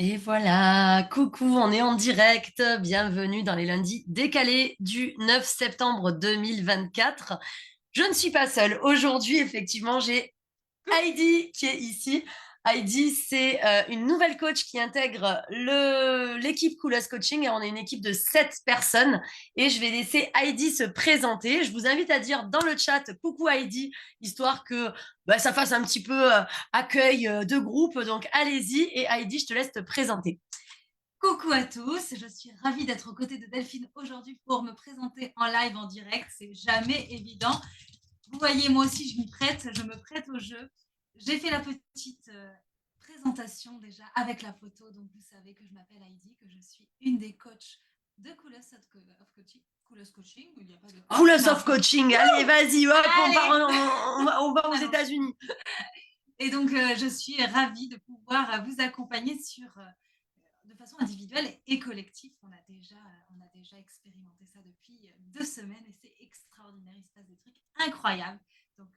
Et voilà, coucou, on est en direct. Bienvenue dans les lundis décalés du 9 septembre 2024. Je ne suis pas seule. Aujourd'hui, effectivement, j'ai Heidi qui est ici. Heidi, c'est une nouvelle coach qui intègre l'équipe Coolest Coaching et on est une équipe de 7 personnes et je vais laisser Heidi se présenter. Je vous invite à dire dans le chat coucou Heidi, histoire que ça fasse un petit peu accueil de groupe. Donc allez-y et Heidi, je te laisse te présenter. Coucou à tous, je suis ravie d'être aux côtés de Delphine aujourd'hui pour me présenter en live, en direct. C'est jamais évident. Vous voyez, moi aussi, je m'y prête, je me prête au jeu. J'ai fait la petite présentation déjà avec la photo, donc vous savez que je m'appelle Heidi, que je suis une des coachs de Coolest Coaching. Coolest Coaching, il n'y a pas de Coolest of Coaching, allez, vas-y, hop, Allez. on va aux Alors, États-Unis. et donc, je suis ravie de pouvoir vous accompagner de façon individuelle et collective. On a déjà expérimenté ça depuis 2 semaines et c'est extraordinaire. Il se passe des trucs incroyables. Donc,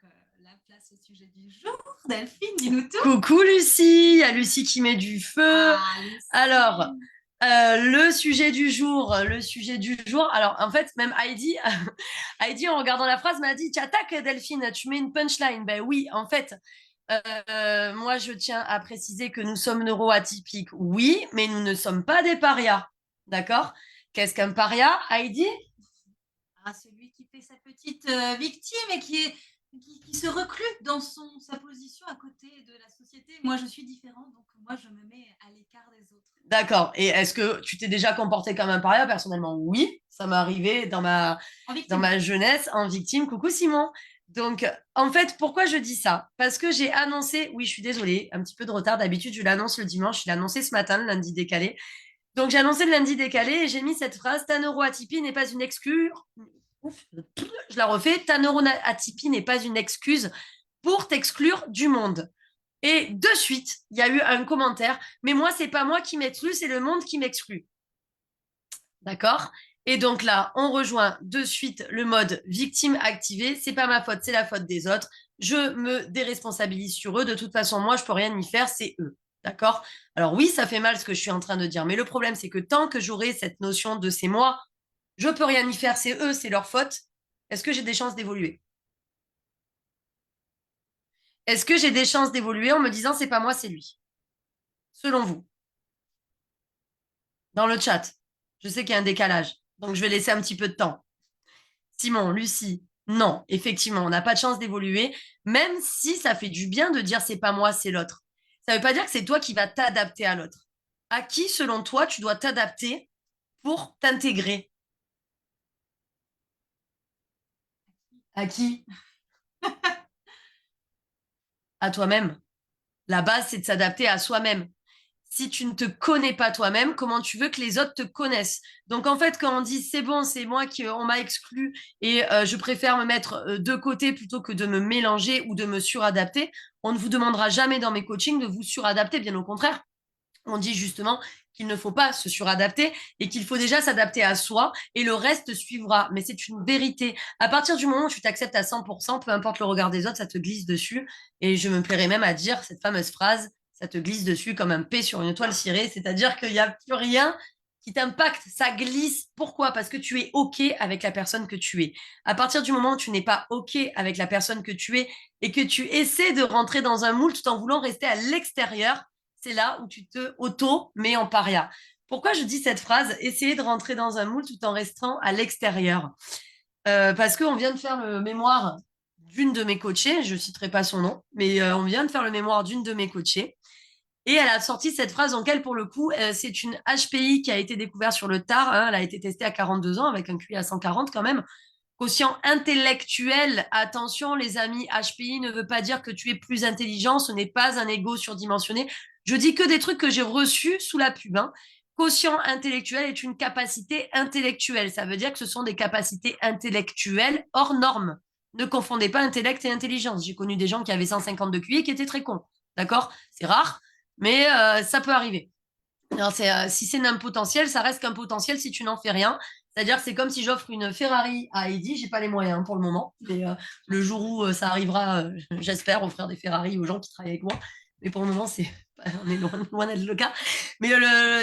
la place au sujet du jour. Delphine, dis-nous tout. Coucou Lucie, il y a Lucie qui met du feu. Ah, Lucie. Alors, le sujet du jour, Alors, en fait, même Heidi, Heidi, en regardant la phrase, m'a dit, tu attaques Delphine, tu mets une punchline. Ben oui, en fait, moi, je tiens à préciser que nous sommes neuroatypiques, oui, mais nous ne sommes pas des parias. D'accord? Qu'est-ce qu'un paria, Heidi? Ah, celui qui fait sa petite victime et qui se reclus dans sa position à côté de la société. Moi, je suis différente, donc moi, je me mets à l'écart des autres. D'accord. Et est-ce que tu t'es déjà comporté comme un paria? Personnellement, oui. Ça m'est arrivé En dans victime. ma jeunesse en victime. Coucou Simon. Donc, en fait, pourquoi je dis ça? Parce que j'ai annoncé, oui, je suis désolée, un petit peu de retard. D'habitude, je l'annonce le dimanche. Je l'ai annoncé ce matin, le lundi décalé. Donc, j'ai annoncé le lundi décalé et j'ai mis cette phrase, ta neuroatypie n'est pas une excuse. Ouf, je la refais. Ta neuroatypie n'est pas une excuse pour t'exclure du monde. Et de suite, il y a eu un commentaire, mais moi, c'est pas moi qui m'exclus, c'est le monde qui m'exclut. D'accord? Et donc là, on rejoint de suite le mode victime activé. C'est pas ma faute, c'est la faute des autres. Je me déresponsabilise sur eux. De toute façon, moi, je peux rien y faire, c'est eux. D'accord? Alors oui, ça fait mal ce que je suis en train de dire, mais le problème, c'est que tant que j'aurai cette notion de c'est moi, je peux rien y faire, c'est eux, c'est leur faute. Est-ce que j'ai des chances d'évoluer? Est-ce que j'ai des chances d'évoluer en me disant c'est pas moi, c'est lui? Selon vous? Dans le chat. Je sais qu'il y a un décalage, donc je vais laisser un petit peu de temps. Simon, Lucie, non, effectivement, on n'a pas de chance d'évoluer, même si ça fait du bien de dire c'est pas moi, c'est l'autre. Ça ne veut pas dire que c'est toi qui vas t'adapter à l'autre. À qui, selon toi, tu dois t'adapter pour t'intégrer? À qui? À toi-même. La base, c'est de s'adapter à soi-même. Si tu ne te connais pas toi-même, comment tu veux que les autres te connaissent? Donc en fait, quand on dit c'est bon, c'est moi qui on m'a exclu et je préfère me mettre de côté plutôt que de me mélanger ou de me suradapter, on ne vous demandera jamais dans mes coachings de vous suradapter, bien au contraire. On dit justement qu'il ne faut pas se suradapter et qu'il faut déjà s'adapter à soi et le reste suivra. Mais c'est une vérité. À partir du moment où tu t'acceptes à 100%, peu importe le regard des autres, ça te glisse dessus. Et je me plairais même à dire cette fameuse phrase, ça te glisse dessus comme un P sur une toile cirée, c'est-à-dire qu'il n'y a plus rien qui t'impacte, ça glisse. Pourquoi? Parce que tu es OK avec la personne que tu es. À partir du moment où tu n'es pas OK avec la personne que tu es et que tu essaies de rentrer dans un moule tout en voulant rester à l'extérieur, c'est là où tu te auto-mets en paria. Pourquoi je dis cette phrase? Essayer de rentrer dans un moule tout en restant à l'extérieur. Parce qu'on vient de faire le mémoire d'une de mes coachées, je ne citerai pas son nom, mais on vient de faire le mémoire d'une de mes coachées. Et elle a sorti cette phrase, donc elle, pour le coup, c'est une HPI qui a été découverte sur le tard. Hein, elle a été testée à 42 ans avec un QI à 140 quand même. Quotient intellectuel, attention les amis, HPI ne veut pas dire que tu es plus intelligent, ce n'est pas un ego surdimensionné. Je dis que des trucs que j'ai reçus sous la pub. Hein. Quotient intellectuel est une capacité intellectuelle. Ça veut dire que ce sont des capacités intellectuelles hors normes. Ne confondez pas intellect et intelligence. J'ai connu des gens qui avaient 150 de QI et qui étaient très cons. D'accord? C'est rare, mais ça peut arriver. Alors, si c'est un potentiel, ça reste qu'un potentiel si tu n'en fais rien. C'est-à-dire que c'est comme si j'offre une Ferrari à Heidi, j'ai pas les moyens pour le moment, mais le jour où ça arrivera, j'espère offrir des Ferrari aux gens qui travaillent avec moi. Mais pour le moment, On est loin d'être le cas. Mais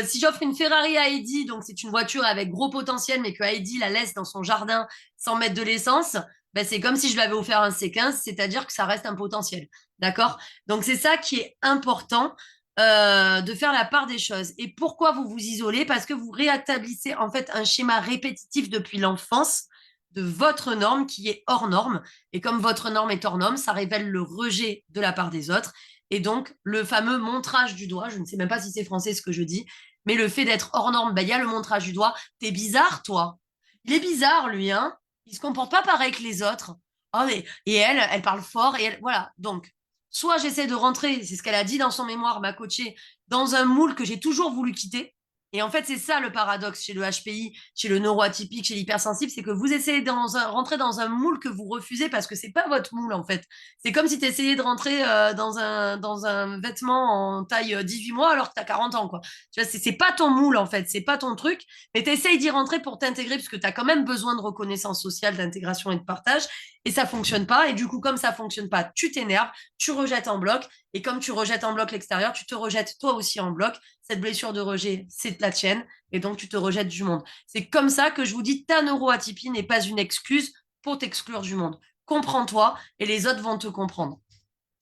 si j'offre une Ferrari à Heidi, donc c'est une voiture avec gros potentiel, mais que Heidi la laisse dans son jardin sans mettre de l'essence, ben c'est comme si je lui avais offert un C15, c'est-à-dire que ça reste un potentiel. D'accord? Donc c'est ça qui est important, de faire la part des choses. Et pourquoi vous vous isolez? Parce que vous rétablissez en fait un schéma répétitif depuis l'enfance de votre norme qui est hors norme. Et comme votre norme est hors norme, ça révèle le rejet de la part des autres. Et donc, le fameux montrage du doigt, je ne sais même pas si c'est français ce que je dis, mais le fait d'être hors norme, ben, il y a le montrage du doigt. T'es bizarre, toi. Il est bizarre, lui, hein. Il se comporte pas pareil que les autres. Oh, mais... Et elle parle fort, et elle... Voilà. Donc, soit j'essaie de rentrer, c'est ce qu'elle a dit dans son mémoire, ma coachée, dans un moule que j'ai toujours voulu quitter. Et en fait, c'est ça le paradoxe chez le HPI, chez le neuroatypique, chez l'hypersensible, c'est que vous essayez de rentrer dans un moule que vous refusez parce que c'est pas votre moule, en fait. C'est comme si tu essayais de rentrer dans un vêtement en taille 18 mois alors que tu as 40 ans, quoi. Tu vois, c'est pas ton moule, en fait, c'est pas ton truc, mais tu essayes d'y rentrer pour t'intégrer parce que tu as quand même besoin de reconnaissance sociale, d'intégration et de partage, et ça fonctionne pas. Et du coup, comme ça fonctionne pas, tu t'énerves, tu rejettes en bloc, et comme tu rejettes en bloc l'extérieur, tu te rejettes toi aussi en bloc. Cette blessure de rejet, c'est la tienne, et donc tu te rejettes du monde. C'est comme ça que je vous dis, ta neuroatypie n'est pas une excuse pour t'exclure du monde. Comprends-toi et les autres vont te comprendre.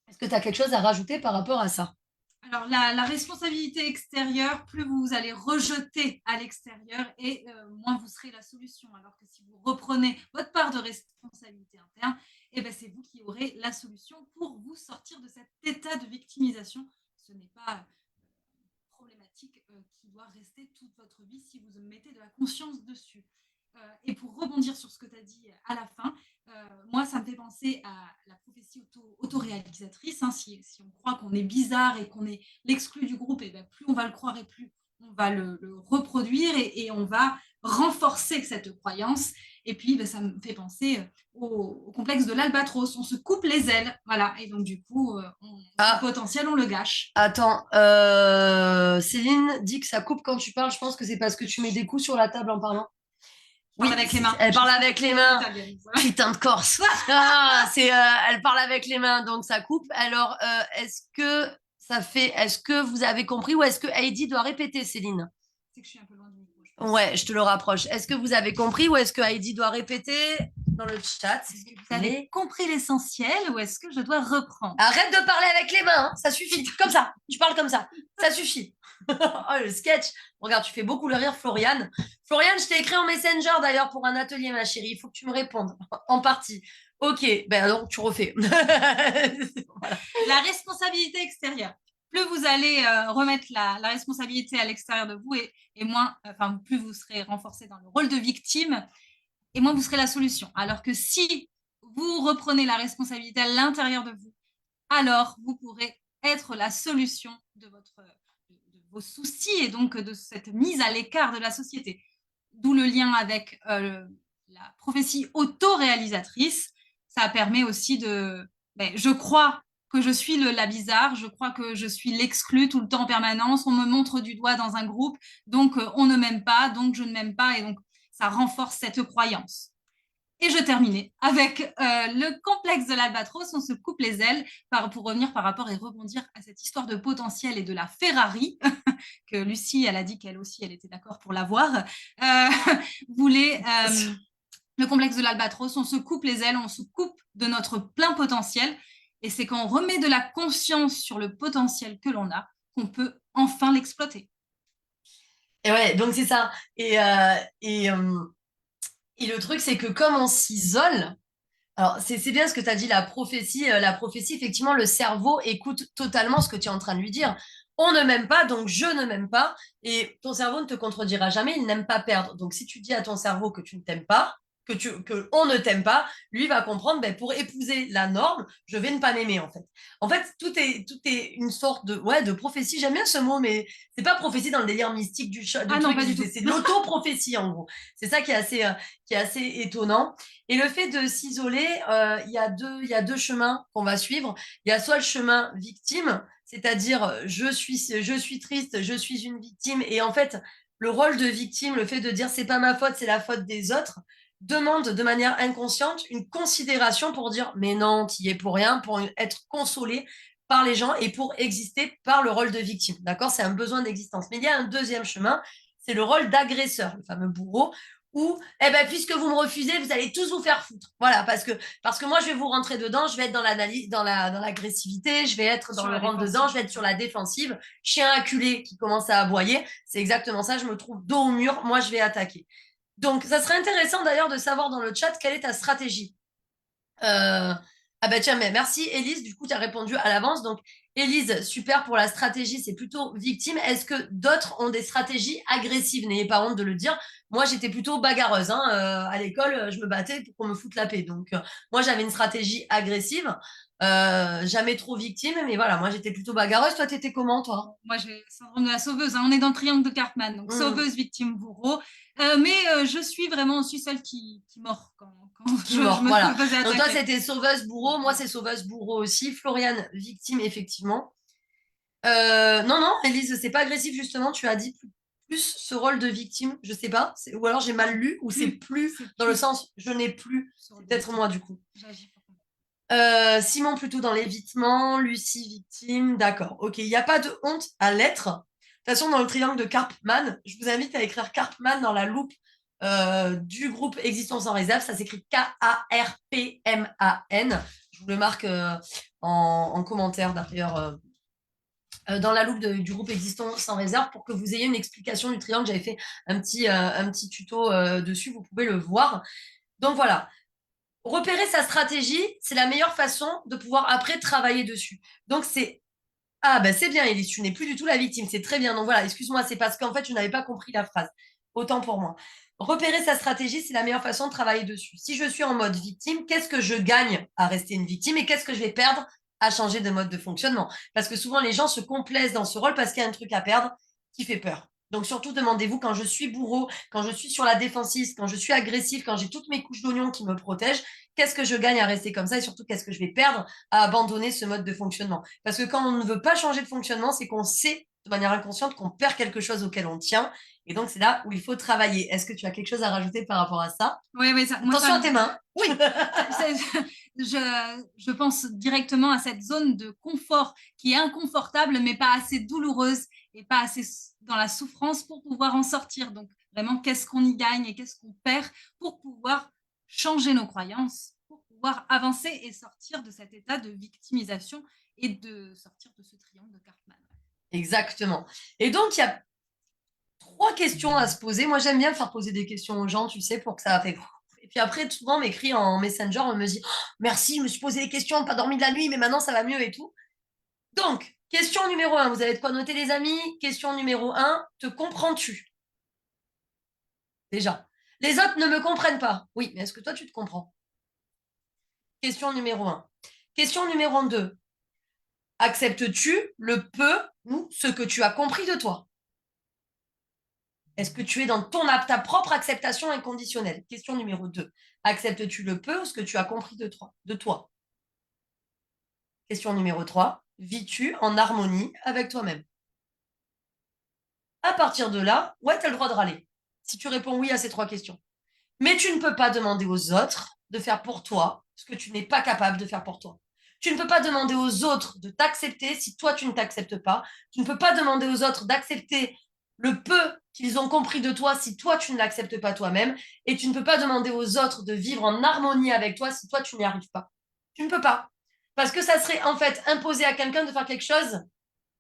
Est-ce que tu as quelque chose à rajouter par rapport à ça? Alors, la responsabilité extérieure, plus vous allez rejeter à l'extérieur et moins vous serez la solution. Alors que si vous reprenez votre part de responsabilité interne, eh ben, c'est vous qui aurez la solution pour vous sortir de cet état de victimisation. Ce n'est pas problématique qui doit rester toute votre vie si vous mettez de la conscience dessus. Et pour rebondir sur ce que tu as dit à la fin, moi, ça me fait penser à la prophétie autoréalisatrice. Hein, si on croit qu'on est bizarre et qu'on est l'exclu du groupe, et ben, plus on va le croire et plus on va le reproduire et on va renforcer cette croyance. Et puis, ben, ça me fait penser au complexe de l'albatros. On se coupe les ailes, voilà. Et donc, du coup, le potentiel, on le gâche. Attends, Céline dit que ça coupe quand tu parles. Je pense que c'est parce que tu mets des coups sur la table en parlant. Oui, avec les mains. Elle parle avec les mains. Putain de Corse. Elle parle avec les mains, donc ça coupe. Alors, est-ce que vous avez compris ou est-ce que Heidi doit répéter, Céline? C'est que je suis un peu loin du micro. Ouais, je te le rapproche. Est-ce que vous avez compris ou est-ce que Heidi doit répéter dans le chat? Est-ce que vous avez compris l'essentiel ou est-ce que je dois reprendre? Arrête de parler avec les mains, hein, ça suffit. Comme ça, tu parles comme ça suffit. Oh, le sketch. Regarde, tu fais beaucoup le rire, Floriane. Floriane, je t'ai écrit en Messenger d'ailleurs pour un atelier, ma chérie. Il faut que tu me répondes en partie. Ok, ben donc tu refais. Voilà. La responsabilité extérieure. Plus vous allez remettre la responsabilité à l'extérieur de vous et moins, plus vous serez renforcé dans le rôle de victime et moins vous serez la solution. Alors que si vous reprenez la responsabilité à l'intérieur de vous, alors vous pourrez être la solution de vos soucis et donc de cette mise à l'écart de la société. D'où le lien avec la prophétie autoréalisatrice. Ça permet aussi je crois que je suis la bizarre, je crois que je suis l'exclu tout le temps en permanence, on me montre du doigt dans un groupe, donc on ne m'aime pas, donc je ne m'aime pas, et donc ça renforce cette croyance. Et je terminais avec le complexe de l'albatros, on se coupe les ailes pour revenir par rapport et rebondir à cette histoire de potentiel et de la Ferrari, que Lucie, elle a dit qu'elle aussi, elle était d'accord pour l'avoir, voulait... le complexe de l'albatros, on se coupe les ailes, on se coupe de notre plein potentiel. Et c'est quand on remet de la conscience sur le potentiel que l'on a qu'on peut enfin l'exploiter. Et ouais, donc c'est ça. Et le truc, c'est que comme on s'isole, alors c'est bien ce que tu as dit, la prophétie, effectivement, le cerveau écoute totalement ce que tu es en train de lui dire. On ne m'aime pas, donc je ne m'aime pas. Et ton cerveau ne te contredira jamais, il n'aime pas perdre. Donc si tu dis à ton cerveau que tu ne t'aimes pas, que on ne t'aime pas, lui va comprendre, ben, pour épouser la norme, je vais ne pas m'aimer en fait. En fait, tout est une sorte de prophétie. J'aime bien ce mot, mais c'est pas prophétie dans le délire mystique du chat. Non, pas du tout. C'est de l'auto-prophétie en gros. C'est ça qui est assez étonnant. Et le fait de s'isoler, il y a deux chemins qu'on va suivre. Il y a soit le chemin victime, c'est-à-dire je suis triste, je suis une victime, et en fait le rôle de victime, le fait de dire c'est pas ma faute, c'est la faute des autres, demande de manière inconsciente une considération pour dire mais non, tu y es pour rien, pour être consolé par les gens et pour exister par le rôle de victime. D'accord? C'est un besoin d'existence. Mais il y a un deuxième chemin, c'est le rôle d'agresseur, le fameux bourreau, où, puisque vous me refusez, vous allez tous vous faire foutre. Voilà, parce que moi, je vais vous rentrer dedans, je vais être dans l'analyse, dans l'agressivité, je vais être dans le rentre dedans, je vais être sur la défensive. Chien acculé qui commence à aboyer, c'est exactement ça, je me trouve dos au mur, moi, je vais attaquer. Donc, ça serait intéressant d'ailleurs de savoir dans le chat quelle est ta stratégie. Ah bah tiens, mais merci Élise, du coup, tu as répondu à l'avance. Donc, Élise, super pour la stratégie, c'est plutôt victime. Est-ce que d'autres ont des stratégies agressives? N'ayez pas honte de le dire. Moi, j'étais plutôt bagarreuse. Hein. À l'école, je me battais pour qu'on me foute la paix. Donc, moi, j'avais une stratégie agressive. Jamais trop victime, mais voilà, moi, j'étais plutôt bagarreuse. Toi, t'étais comment, toi? Moi, j'ai le syndrome de la sauveuse. Hein. On est dans le triangle de Cartman. Donc, sauveuse, victime, bourreau. Mais je suis vraiment aussi celle qui mord quand je me voilà. faisais attaquer. Donc, toi, c'était sauveuse, bourreau. Moi, c'est sauveuse, bourreau aussi. Floriane, victime, effectivement. Non, Élise, c'est pas agressif, justement. Tu as dit plus ce rôle de victime. Je sais pas. Ou alors j'ai mal lu, ou c'est plus dans le sens je n'ai plus. C'est peut-être moi, du coup. Simon, plutôt dans l'évitement. Lucie, victime. D'accord. Ok. Il n'y a pas de honte à l'être. De toute façon, dans le triangle de Karpman, je vous invite à écrire Karpman dans la loupe du groupe Existence en réserve. Ça s'écrit Karpman. Je vous le marque en commentaire d'ailleurs. Dans la loupe du groupe Existons sans réserve pour que vous ayez une explication du triangle. J'avais fait un petit tuto dessus, vous pouvez le voir. Donc voilà, repérer sa stratégie, c'est la meilleure façon de pouvoir après travailler dessus. Donc c'est c'est bien Élise, tu n'es plus du tout la victime, c'est très bien. Donc voilà, excuse-moi, c'est parce qu'en fait je n'avais pas compris la phrase. Autant pour moi. Repérer sa stratégie, c'est la meilleure façon de travailler dessus. Si je suis en mode victime, qu'est-ce que je gagne à rester une victime et qu'est-ce que je vais perdre à changer de mode de fonctionnement? Parce que souvent, les gens se complaisent dans ce rôle parce qu'il y a un truc à perdre qui fait peur. Donc surtout, demandez-vous, quand je suis bourreau, quand je suis sur la défensive, quand je suis agressif, quand j'ai toutes mes couches d'oignons qui me protègent, qu'est-ce que je gagne à rester comme ça et surtout, qu'est-ce que je vais perdre à abandonner ce mode de fonctionnement? Parce que quand on ne veut pas changer de fonctionnement, c'est qu'on sait de manière inconsciente qu'on perd quelque chose auquel on tient. Et donc, c'est là où il faut travailler. Est-ce que tu as quelque chose à rajouter par rapport à ça? Oui, Attention à tes mains. Oui, je pense directement à cette zone de confort qui est inconfortable, mais pas assez douloureuse et pas assez dans la souffrance pour pouvoir en sortir. Donc, vraiment, qu'est-ce qu'on y gagne et qu'est-ce qu'on perd pour pouvoir changer nos croyances, pour pouvoir avancer et sortir de cet état de victimisation et de sortir de ce triangle de Karpman. Exactement. Et donc, il y a 3 questions à se poser. Moi, j'aime bien faire poser des questions aux gens, tu sais, pour que ça fait... Et puis après, souvent, on m'écrit en Messenger, on me dit « Merci, je me suis posé des questions, pas dormi de la nuit, mais maintenant, ça va mieux et tout. » Donc, question numéro 1, vous avez de quoi noter, les amis? Question numéro 1, te comprends-tu? Déjà. Les autres ne me comprennent pas. Oui, mais est-ce que toi, tu te comprends? Question numéro 1. Question numéro 2. Acceptes-tu le peu ou ce que tu as compris de toi? Est-ce que tu es dans ta propre acceptation inconditionnelle? Question numéro 2. Acceptes-tu le peu ou ce que tu as compris de toi? Question numéro 3. Vis-tu en harmonie avec toi-même? À partir de là, ouais, tu as le droit de râler. Si tu réponds oui à ces 3 questions. Mais tu ne peux pas demander aux autres de faire pour toi ce que tu n'es pas capable de faire pour toi. Tu ne peux pas demander aux autres de t'accepter si toi, tu ne t'acceptes pas. Tu ne peux pas demander aux autres d'accepter le peu qu'ils ont compris de toi si toi, tu ne l'acceptes pas toi-même. Et tu ne peux pas demander aux autres de vivre en harmonie avec toi si toi, tu n'y arrives pas. Tu ne peux pas. Parce que ça serait en fait imposer à quelqu'un de faire quelque chose,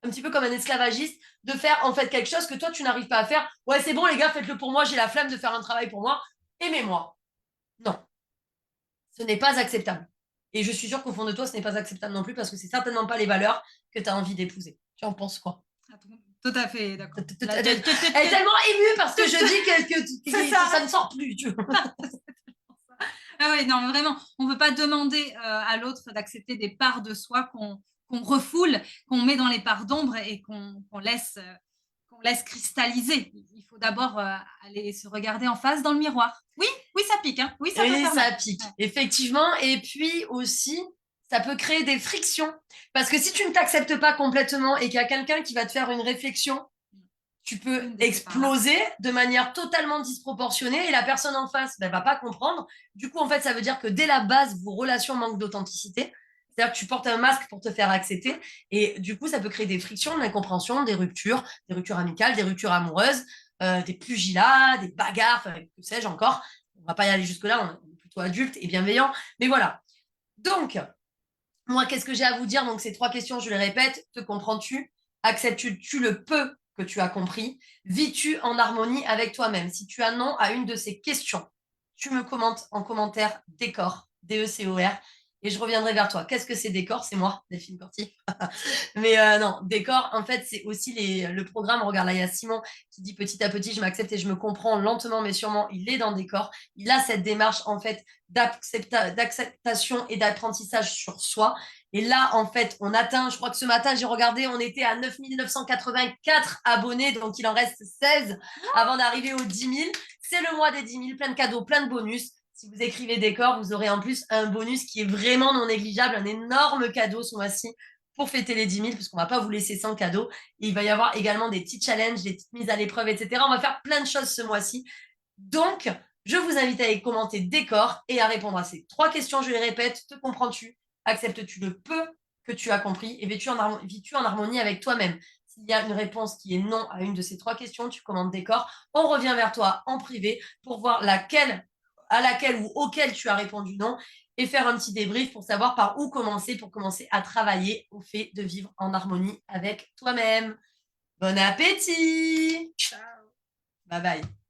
un petit peu comme un esclavagiste, de faire en fait quelque chose que toi, tu n'arrives pas à faire. Ouais, c'est bon, les gars, faites-le pour moi, j'ai la flamme de faire un travail pour moi. Aimez-moi. Non, ce n'est pas acceptable. Et je suis sûre qu'au fond de toi, ce n'est pas acceptable non plus parce que c'est certainement pas les valeurs que tu as envie d'épouser. Tu en penses quoi? Tout à fait, d'accord. Elle est tellement émue parce que je dis que ça ne sort plus. Tu vois. Ah oui, non, mais vraiment, on ne peut pas demander à l'autre d'accepter des parts de soi qu'on refoule, qu'on met dans les parts d'ombre et qu'on laisse cristalliser. Il faut d'abord aller se regarder en face dans le miroir. Oui, ça pique. Hein. Oui, ça peut faire mal. Ça pique, effectivement. Et puis aussi, ça peut créer des frictions. Parce que si tu ne t'acceptes pas complètement et qu'il y a quelqu'un qui va te faire une réflexion, tu peux exploser de manière totalement disproportionnée et la personne en face ne va pas comprendre. Du coup, en fait, ça veut dire que dès la base, vos relations manquent d'authenticité. C'est-à-dire que tu portes un masque pour te faire accepter. Et du coup, ça peut créer des frictions, de l'incompréhension, des ruptures amicales, des ruptures amoureuses, des pugilats, des bagarres, enfin, que sais-je encore. On va pas y aller jusque-là, on est plutôt adultes et bienveillants. Mais voilà. Donc, moi, qu'est-ce que j'ai à vous dire? Donc, ces 3 questions, je les répète. Te comprends-tu? Acceptes-tu le peu que tu as compris? Vis-tu en harmonie avec toi-même? Si tu as non à une de ces questions, tu me commentes en commentaire décor, D-E-C-O-R, et je reviendrai vers toi. Qu'est-ce que c'est décor? C'est moi, Delphine Corti. Mais non, décor, en fait, c'est aussi le programme. Regarde, là, il y a Simon qui dit petit à petit, je m'accepte et je me comprends lentement, mais sûrement, il est dans décor. Il a cette démarche, en fait, d'acceptation et d'apprentissage sur soi. Et là, en fait, on atteint, je crois que ce matin, j'ai regardé, on était à 9 984 abonnés, donc il en reste 16 avant d'arriver aux 10 000. C'est le mois des 10 000, plein de cadeaux, plein de bonus. Si vous écrivez décor, vous aurez en plus un bonus qui est vraiment non négligeable, un énorme cadeau ce mois-ci pour fêter les 10 000, parce qu'on ne va pas vous laisser sans cadeau. Et il va y avoir également des petits challenges, des petites mises à l'épreuve, etc. On va faire plein de choses ce mois-ci. Donc, je vous invite à aller commenter décor et à répondre à ces 3 questions. Je les répète. Te comprends-tu? Acceptes-tu le peu que tu as compris? Et vis-tu en harmonie avec toi-même? S'il y a une réponse qui est non à une de ces 3 questions, tu commentes décor. On revient vers toi en privé pour voir à laquelle ou auquel tu as répondu non et faire un petit débrief pour savoir par où commencer pour commencer à travailler au fait de vivre en harmonie avec toi-même. Bon appétit! Ciao. Bye bye.